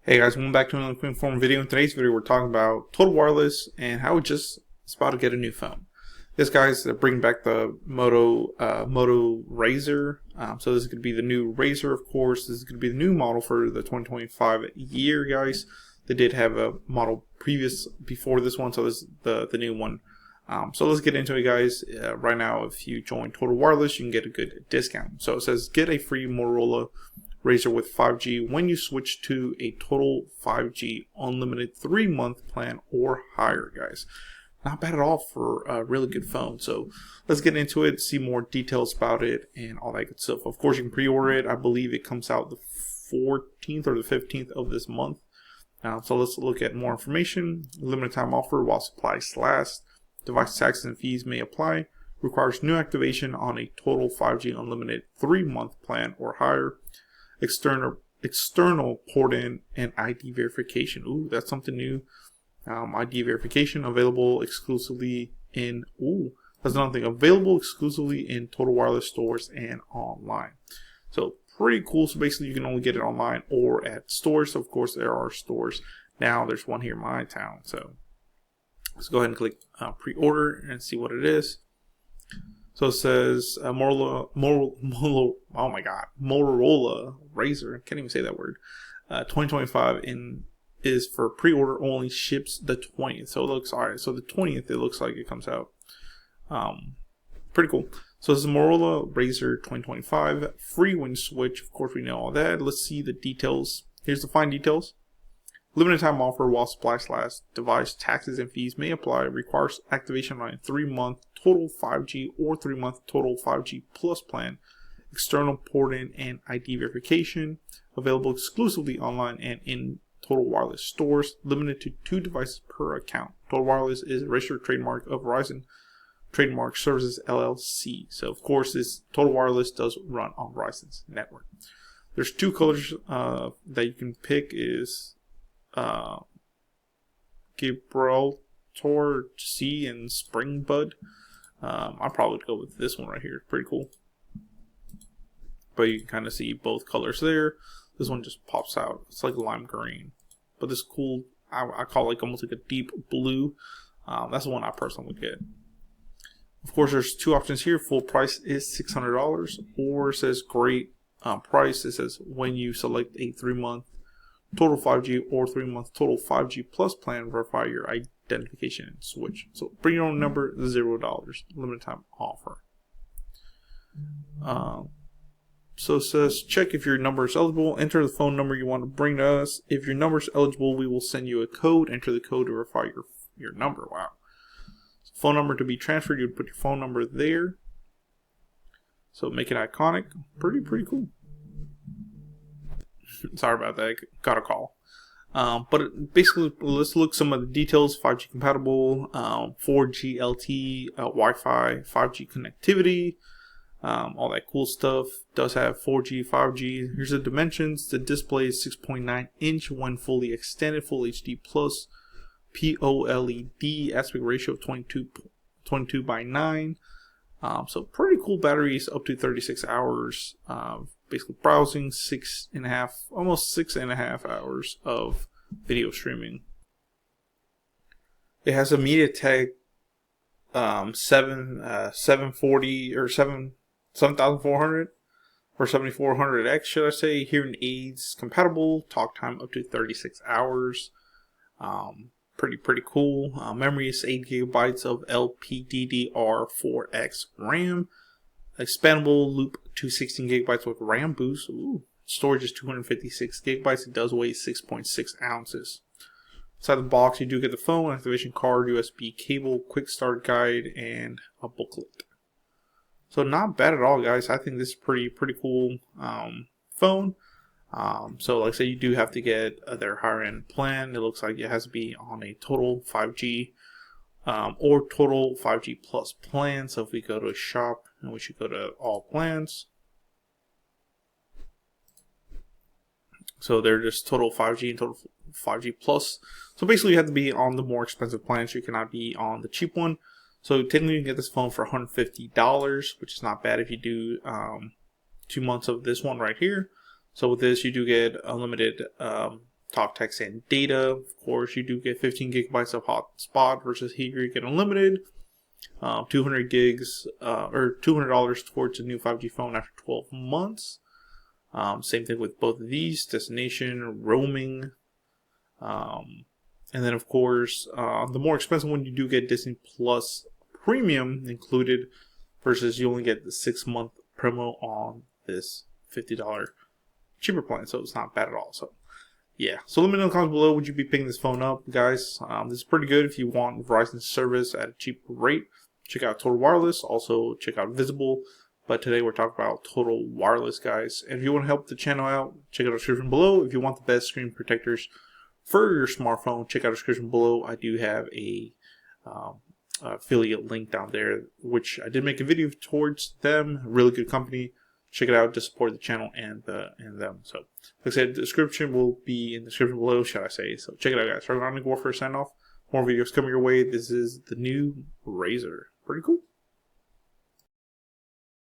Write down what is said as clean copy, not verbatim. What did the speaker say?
Hey guys, welcome back to another quick inform video. In today's video, we're talking about Total Wireless and how it just is about to get a new phone. This guys, they're bringing back the Moto Razr. So this is going to be the new Razr, of course. This is going to be the new model for the 2025 year, guys. They did have a model before this one, so this is the new one. So let's get into it, guys. Right now, if you join Total Wireless, you can get a good discount. So it says get a free Motorola Razr with 5G when you switch to a total 5G unlimited 3-month plan or higher, guys. Not bad at all for a really good phone. So let's get into it, see more details about it and all that good stuff. Of course, you can pre-order it. I believe it comes out the 14th or the 15th of this month. So let's look at more information. Limited time offer while supplies last. Device taxes and fees may apply. Requires new activation on a total 5G unlimited 3-month plan or higher. External port-in and ID verification. Ooh, that's something new. ID verification available exclusively in. Ooh, that's another thing. Available exclusively in Total Wireless stores and online. So pretty cool. So basically, you can only get it online or at stores. Of course, there are stores now. There's one here in my town. So let's go ahead and click pre-order and see what it is. So it says Motorola Razr, can't even say that word, 2025 is for pre-order only, ships the 20th. So it looks, alright, so the 20th it looks like it comes out. Pretty cool. So this is Motorola Razr 2025, free when you switch. Of course we know all that. Let's see the details. Here's the fine details. Limited time offer while supplies last. Device taxes and fees may apply. Requires activation on a 3-month total 5G or 3-month total 5G plus plan. External port-in and ID verification. Available exclusively online and in Total Wireless stores. Limited to 2 devices per account. Total Wireless is a registered trademark of Verizon Trademark Services LLC. So of course this Total Wireless does run on Verizon's network. There's 2 colors that you can pick is Gibraltar Sea and Spring Bud. I'll probably go with this one right here. It's pretty cool. But you can kind of see both colors there. This one just pops out. It's like lime green. But this cool, I call it like almost like a deep blue. That's the one I personally would get. Of course, there's 2 options here. Full price is $600. Or it says great price. It says when you select a 3-month total 5G or 3-month total 5G plus plan, verify your identification and switch. So bring your own number, $0. Limited time offer. So it says check if your number is eligible. Enter the phone number you want to bring to us. If your number is eligible, we will send you a code. Enter the code to verify your number. Wow. So phone number to be transferred. You would put your phone number there. So make it iconic. Pretty cool. Sorry about that. Got a call. But basically, let's look some of the details. 5G compatible, 4G LTE, Wi-Fi, 5G connectivity, all that cool stuff. Does have 4G, 5G. Here's the dimensions. The display is 6.9 inch when fully extended, full HD plus, POLED, aspect ratio of 22 by 9. So pretty cool batteries, up to 36 hours. Basically browsing, almost 6.5 hours of video streaming. It has a MediaTek 740 or 7400 or 7400X, should I say. Hearing aids compatible. Talk time up to 36 hours. Pretty cool. Memory is 8 GB of LPDDR4X RAM. Expandable loop to 16 GB with RAM boost. Ooh. Storage is 256 GB. It does weigh 6.6 ounces. Inside the box, you do get the phone, activation card, USB cable, quick start guide, and a booklet. So not bad at all, guys. I think this is pretty cool phone. So like I said, you do have to get their higher end plan. It looks like it has to be on a total 5G or total 5G plus plan. So if we go to a shop, and we should go to all plans. So they're just total 5G and total 5G plus. So basically you have to be on the more expensive plans. You cannot be on the cheap one. So technically you can get this phone for $150, which is not bad if you do 2 months of this one right here. So with this, you do get unlimited talk, text, and data. Of course, you do get 15 gigabytes of hotspot versus here you get unlimited. 200 gigs or $200 towards a new 5G phone after 12 months. Same thing with both of these, destination, roaming. And then, of course, the more expensive one, you do get Disney Plus Premium included, versus you only get the 6-month promo on this $50 cheaper plan. So it's not bad at all. So yeah. So let me know in the comments below, would you be picking this phone up, guys? This is pretty good if you want Verizon service at a cheap rate. Check out Total Wireless. Also check out Visible. But today we're talking about Total Wireless, guys. And if you want to help the channel out, check out the description below. If you want the best screen protectors for your smartphone, check out the description below. I do have a affiliate link down there, which I did make a video towards them. Really good company. Check it out to support the channel and them. So, like I said, the description will be in the description below, shall I say. So, check it out, guys. I'm going to go for a sign off. More videos coming your way. This is the new Razr. Pretty cool.